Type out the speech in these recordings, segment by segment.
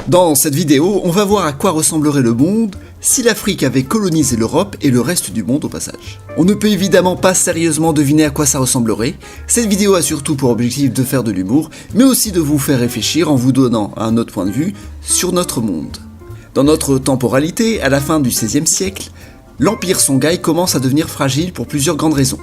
Dans cette vidéo, on va voir à quoi ressemblerait le monde si l'Afrique avait colonisé l'Europe et le reste du monde au passage. On ne peut évidemment pas sérieusement deviner à quoi ça ressemblerait, cette vidéo a surtout pour objectif de faire de l'humour, mais aussi de vous faire réfléchir en vous donnant un autre point de vue sur notre monde. Dans notre temporalité, à la fin du XVIe siècle, l'Empire Songhai commence à devenir fragile pour plusieurs grandes raisons.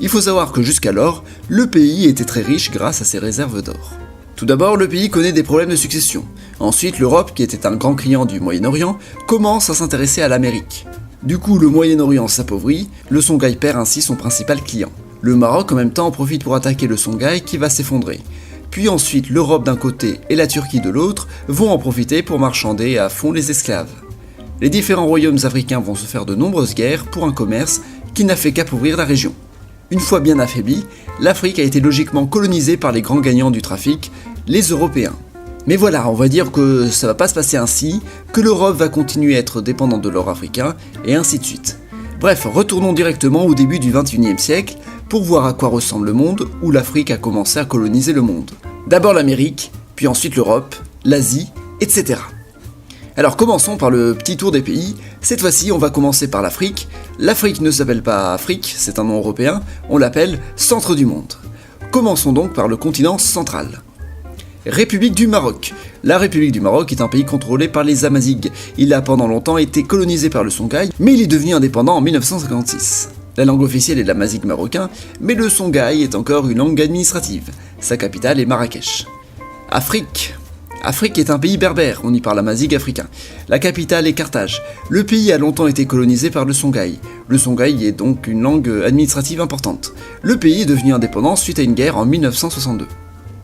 Il faut savoir que jusqu'alors, le pays était très riche grâce à ses réserves d'or. Tout d'abord, le pays connaît des problèmes de succession. Ensuite, l'Europe, qui était un grand client du Moyen-Orient, commence à s'intéresser à l'Amérique. Du coup, le Moyen-Orient s'appauvrit, le Songhai perd ainsi son principal client. Le Maroc en même temps en profite pour attaquer le Songhai qui va s'effondrer. Puis ensuite, l'Europe d'un côté et la Turquie de l'autre vont en profiter pour marchander à fond les esclaves. Les différents royaumes africains vont se faire de nombreuses guerres pour un commerce qui n'a fait qu'appauvrir la région. Une fois bien affaiblie, l'Afrique a été logiquement colonisée par les grands gagnants du trafic, les Européens. Mais voilà, on va dire que ça va pas se passer ainsi, que l'Europe va continuer à être dépendante de l'or africain, et ainsi de suite. Bref, retournons directement au début du XXIe siècle pour voir à quoi ressemble le monde où l'Afrique a commencé à coloniser le monde. D'abord l'Amérique, puis ensuite l'Europe, l'Asie, etc. Alors commençons par le petit tour des pays. Cette fois-ci, on va commencer par l'Afrique. L'Afrique ne s'appelle pas Afrique, c'est un nom européen, on l'appelle Centre du monde. Commençons donc par le continent central. République du Maroc. La République du Maroc est un pays contrôlé par les Amazighs. Il a pendant longtemps été colonisé par le Songhai, mais il est devenu indépendant en 1956. La langue officielle est l'amazigh marocain, mais le Songhai est encore une langue administrative. Sa capitale est Marrakech. Afrique. Afrique est un pays berbère, on y parle amazigh africain. La capitale est Carthage. Le pays a longtemps été colonisé par le Songhai. Le Songhai est donc une langue administrative importante. Le pays est devenu indépendant suite à une guerre en 1962.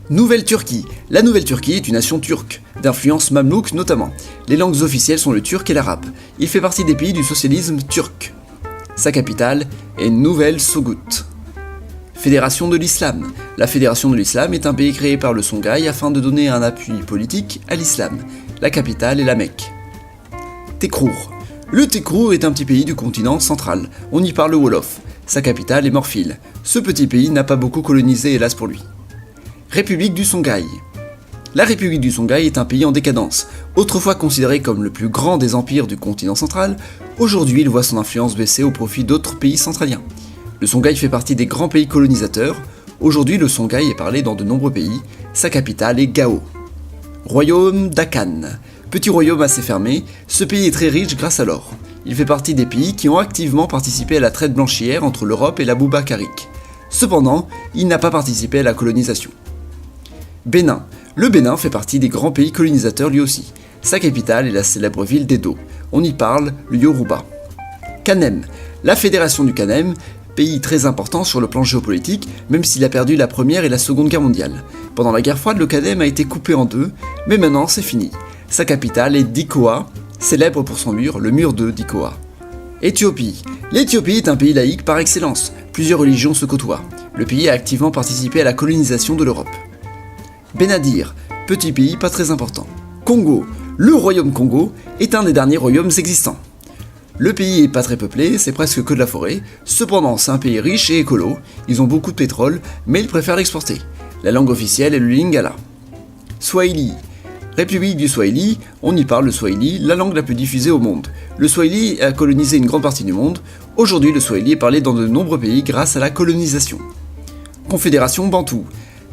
Nouvelle-Turquie. La Nouvelle-Turquie est une nation turque, d'influence mamelouk notamment. Les langues officielles sont le turc et l'arabe. Il fait partie des pays du socialisme turc. Sa capitale est Nouvelle-Sogout. Fédération de l'Islam. La Fédération de l'Islam est un pays créé par le Songhai afin de donner un appui politique à l'islam. La capitale est la Mecque. Tekrour. Le Tekrour est un petit pays du continent central. On y parle le Wolof. Sa capitale est Morphil. Ce petit pays n'a pas beaucoup colonisé hélas pour lui. République du Songhai. La République du Songhai est un pays en décadence. Autrefois considéré comme le plus grand des empires du continent central, aujourd'hui il voit son influence baisser au profit d'autres pays centraliens. Le Songhai fait partie des grands pays colonisateurs. Aujourd'hui, le Songhai est parlé dans de nombreux pays. Sa capitale est Gao. Royaume d'Akan. Petit royaume assez fermé, ce pays est très riche grâce à l'or. Il fait partie des pays qui ont activement participé à la traite blanchière entre l'Europe et l'Abou-Bakarique. Cependant, il n'a pas participé à la colonisation. Bénin. Le Bénin fait partie des grands pays colonisateurs lui aussi. Sa capitale est la célèbre ville d'Edo. On y parle le Yoruba. Kanem. La fédération du Kanem, pays très important sur le plan géopolitique, même s'il a perdu la Première et la Seconde Guerre mondiale. Pendant la guerre froide, le Kanem a été coupé en deux, mais maintenant c'est fini. Sa capitale est Dikoa, célèbre pour son mur, le mur de Dikoa. Éthiopie. L'Éthiopie est un pays laïque par excellence, plusieurs religions se côtoient. Le pays a activement participé à la colonisation de l'Europe. Benadir, petit pays pas très important. Congo. Le royaume Congo est un des derniers royaumes existants. Le pays est pas très peuplé, c'est presque que de la forêt, cependant c'est un pays riche et écolo, ils ont beaucoup de pétrole, mais ils préfèrent l'exporter. La langue officielle est le lingala. Swahili. République du Swahili, on y parle le Swahili, la langue la plus diffusée au monde. Le Swahili a colonisé une grande partie du monde, aujourd'hui le Swahili est parlé dans de nombreux pays grâce à la colonisation. Confédération bantoue.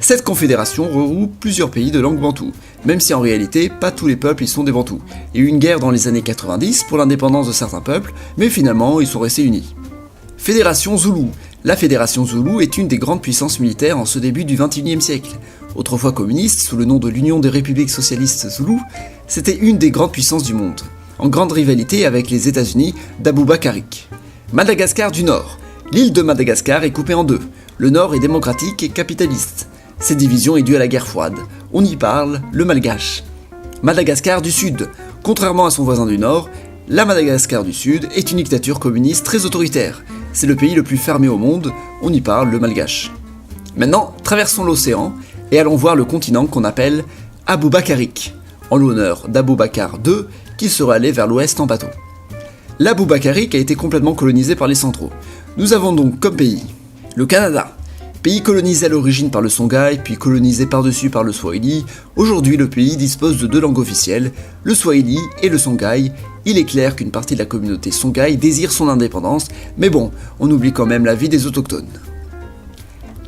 Cette confédération regroupe plusieurs pays de langue bantoue, même si en réalité, pas tous les peuples y sont des bantous. Il y a eu une guerre dans les années 90 pour l'indépendance de certains peuples, mais finalement ils sont restés unis. Fédération Zoulou. La Fédération Zoulou est une des grandes puissances militaires en ce début du XXIe siècle. Autrefois communiste, sous le nom de l'Union des Républiques Socialistes Zoulou, c'était une des grandes puissances du monde, en grande rivalité avec les États-Unis d'Abou-Bakarique. Madagascar du Nord. L'île de Madagascar est coupée en deux. Le Nord est démocratique et capitaliste. Cette division est due à la guerre froide. On y parle le malgache. Madagascar du Sud. Contrairement à son voisin du Nord, la Madagascar du Sud est une dictature communiste très autoritaire. C'est le pays le plus fermé au monde, on y parle le malgache. Maintenant, traversons l'océan et allons voir le continent qu'on appelle Abou-Bakarique, en l'honneur d'Abou-Bakar II qui serait allé vers l'ouest en bateau. L'Abou-Bakarique a été complètement colonisé par les Centraux. Nous avons donc comme pays le Canada. Pays colonisé à l'origine par le Songhai, puis colonisé par-dessus par le Swahili, aujourd'hui le pays dispose de 2 langues officielles, le Swahili et le Songhai. Il est clair qu'une partie de la communauté Songhai désire son indépendance, mais bon, on oublie quand même la vie des autochtones.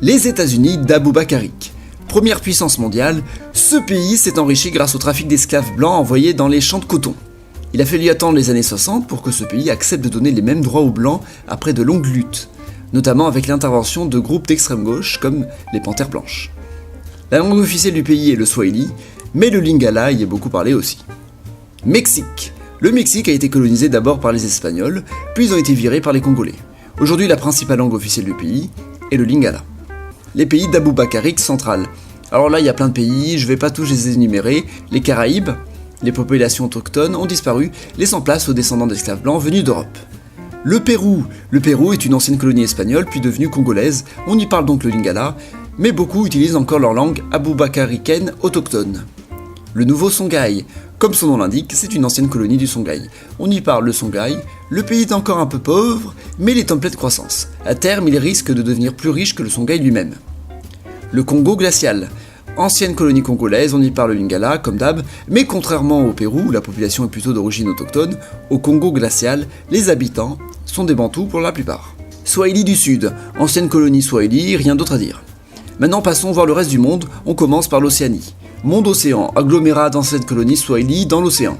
Les États-Unis d'Aboubacarik. Première puissance mondiale, ce pays s'est enrichi grâce au trafic d'esclaves blancs envoyés dans les champs de coton. Il a fallu attendre les années 60 pour que ce pays accepte de donner les mêmes droits aux blancs après de longues luttes, notamment avec l'intervention de groupes d'extrême gauche comme les Panthères Blanches. La langue officielle du pays est le Swahili, mais le Lingala y est beaucoup parlé aussi. Mexique. Le Mexique a été colonisé d'abord par les Espagnols, puis ils ont été virés par les Congolais. Aujourd'hui, la principale langue officielle du pays est le Lingala. Les pays d'Aboubacarik central. Alors là, il y a plein de pays, je vais pas tous les énumérer. Les Caraïbes, les populations autochtones ont disparu, laissant place aux descendants d'esclaves blancs venus d'Europe. Le Pérou est une ancienne colonie espagnole puis devenue congolaise, on y parle donc le Lingala, mais beaucoup utilisent encore leur langue aboubacarikaine autochtone. Le nouveau Songhai, comme son nom l'indique, c'est une ancienne colonie du Songhai. On y parle le Songhai, le pays est encore un peu pauvre, mais il est en pleine croissance. À terme, il risque de devenir plus riche que le Songhai lui-même. Le Congo glacial. Ancienne colonie congolaise, on y parle le Lingala, comme d'hab, mais contrairement au Pérou, où la population est plutôt d'origine autochtone, au Congo glacial, les habitants sont des Bantous pour la plupart. Swahili du Sud, ancienne colonie Swahili, rien d'autre à dire. Maintenant passons voir le reste du monde, on commence par l'Océanie. Monde-océan, agglomérat d'anciennes colonies Swahili dans l'océan.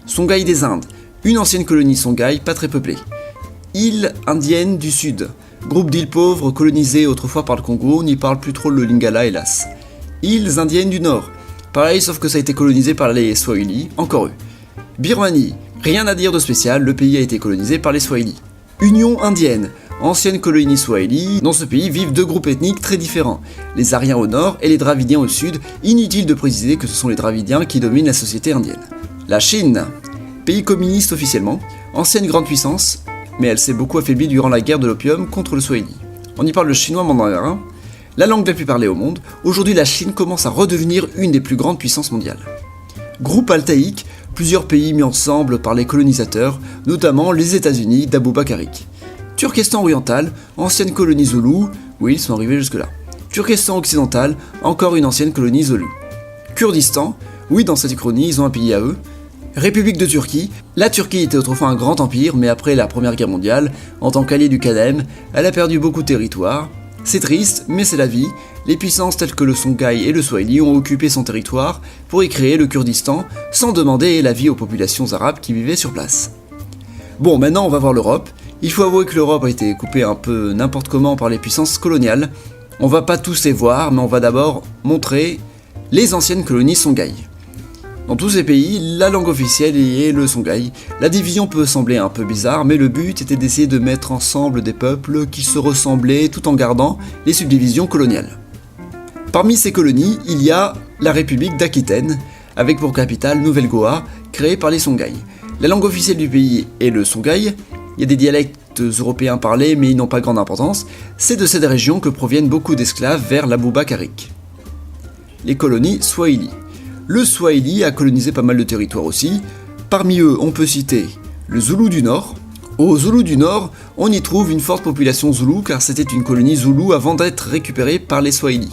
Songhai des Indes, une ancienne colonie Songhai pas très peuplée. Îles indiennes du Sud, groupe d'îles pauvres colonisées autrefois par le Congo, on n'y parle plus trop le Lingala hélas. Îles indiennes du Nord, pareil sauf que ça a été colonisé par les Swahili, encore eux. Birmanie, rien à dire de spécial, le pays a été colonisé par les Swahili. Union indienne, ancienne colonie Swahili, dans ce pays vivent 2 groupes ethniques très différents, les Aryens au nord et les Dravidiens au sud, inutile de préciser que ce sont les Dravidiens qui dominent la société indienne. La Chine, pays communiste officiellement, ancienne grande puissance, mais elle s'est beaucoup affaiblie durant la guerre de l'opium contre le Swahili. On y parle le chinois mandarin, la langue la plus parlée au monde, aujourd'hui la Chine commence à redevenir une des plus grandes puissances mondiales. Groupe altaïque, plusieurs pays mis ensemble par les colonisateurs, notamment les États-Unis d'Aboubacarik. Turkestan oriental, ancienne colonie zoulou, oui ils sont arrivés jusque-là. Turkestan occidental, encore une ancienne colonie zoulou. Kurdistan, oui dans cette colonie ils ont un pays à eux. République de Turquie, la Turquie était autrefois un grand empire, mais après la Première Guerre mondiale, en tant qu'alliée du Khadem, elle a perdu beaucoup de territoire. C'est triste, mais c'est la vie, les puissances telles que le Songhai et le Swahili ont occupé son territoire pour y créer le Kurdistan, sans demander l'avis aux populations arabes qui vivaient sur place. Bon, maintenant on va voir l'Europe. Il faut avouer que l'Europe a été coupée un peu n'importe comment par les puissances coloniales. On va pas tous les voir, mais on va d'abord montrer les anciennes colonies Songhai. Dans tous ces pays, la langue officielle est le Songhai. La division peut sembler un peu bizarre, mais le but était d'essayer de mettre ensemble des peuples qui se ressemblaient tout en gardant les subdivisions coloniales. Parmi ces colonies, il y a la République d'Aquitaine, avec pour capitale Nouvelle-Goa, créée par les Songhai. La langue officielle du pays est le Songhai. Il y a des dialectes européens parlés, mais ils n'ont pas grande importance. C'est de cette région que proviennent beaucoup d'esclaves vers l'Aboubacarik. Les colonies Swahili. Le Swahili a colonisé pas mal de territoires aussi. Parmi eux, on peut citer le Zoulou du Nord. Au Zoulou du Nord, on y trouve une forte population zoulou car c'était une colonie zoulou avant d'être récupérée par les Swahili.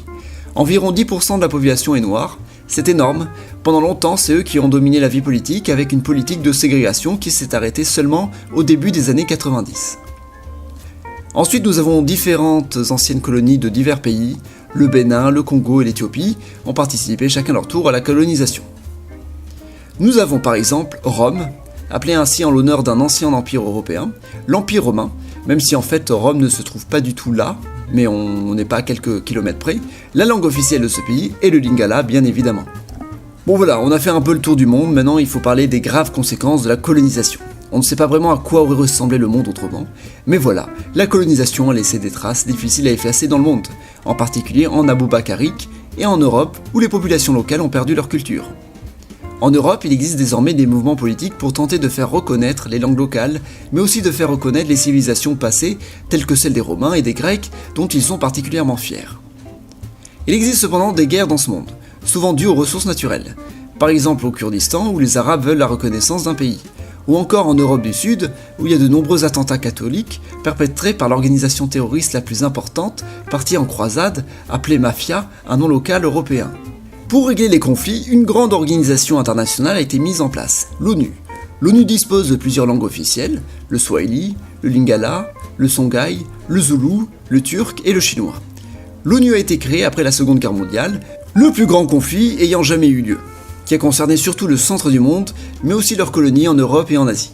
Environ 10% de la population est noire, c'est énorme. Pendant longtemps, c'est eux qui ont dominé la vie politique avec une politique de ségrégation qui s'est arrêtée seulement au début des années 90. Ensuite, nous avons différentes anciennes colonies de divers pays. Le Bénin, le Congo et l'Éthiopie ont participé chacun leur tour à la colonisation. Nous avons par exemple Rome, appelée ainsi en l'honneur d'un ancien empire européen, l'Empire romain, même si en fait Rome ne se trouve pas du tout là, mais on n'est pas à quelques kilomètres près. La langue officielle de ce pays est le Lingala, bien évidemment. Bon voilà, on a fait un peu le tour du monde, maintenant il faut parler des graves conséquences de la colonisation. On ne sait pas vraiment à quoi aurait ressemblé le monde autrement, mais voilà, la colonisation a laissé des traces difficiles à effacer dans le monde, en particulier en Aboubacarik et en Europe où les populations locales ont perdu leur culture. En Europe, il existe désormais des mouvements politiques pour tenter de faire reconnaître les langues locales, mais aussi de faire reconnaître les civilisations passées, telles que celles des Romains et des Grecs, dont ils sont particulièrement fiers. Il existe cependant des guerres dans ce monde, souvent dues aux ressources naturelles, par exemple au Kurdistan où les Arabes veulent la reconnaissance d'un pays. ou encore en Europe du Sud, où il y a de nombreux attentats catholiques perpétrés par l'organisation terroriste la plus importante, partie en croisade, appelée Mafia, un nom local européen. Pour régler les conflits, une grande organisation internationale a été mise en place, l'ONU. L'ONU dispose de plusieurs langues officielles, le swahili, le lingala, le songhai, le zoulou, le turc et le chinois. L'ONU a été créée après la Seconde Guerre mondiale, le plus grand conflit ayant jamais eu lieu, qui a concerné surtout le centre du monde, mais aussi leurs colonies en Europe et en Asie.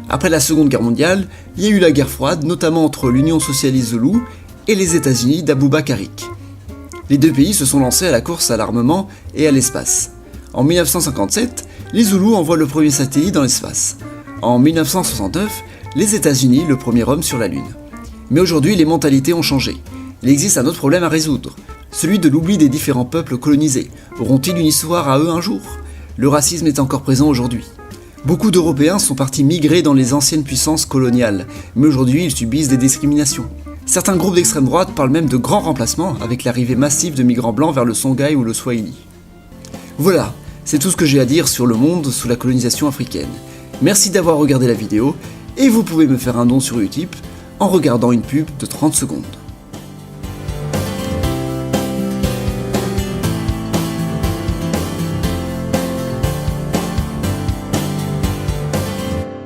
Après la Seconde Guerre mondiale, il y a eu la guerre froide, notamment entre l'Union socialiste zoulou et les États-Unis d'Aboubacarik. Les deux pays se sont lancés à la course à l'armement et à l'espace. En 1957, les Zoulous envoient le premier satellite dans l'espace. En 1969, les États-Unis le premier homme sur la Lune. Mais aujourd'hui, les mentalités ont changé. Il existe un autre problème à résoudre, celui de l'oubli des différents peuples colonisés. Auront-ils une histoire à eux un jour ? Le racisme est encore présent aujourd'hui. Beaucoup d'Européens sont partis migrer dans les anciennes puissances coloniales, mais aujourd'hui ils subissent des discriminations. Certains groupes d'extrême droite parlent même de grands remplacements avec l'arrivée massive de migrants blancs vers le Songhai ou le Swahili. Voilà, c'est tout ce que j'ai à dire sur le monde sous la colonisation africaine. Merci d'avoir regardé la vidéo, et vous pouvez me faire un don sur Utip en regardant une pub de 30 secondes.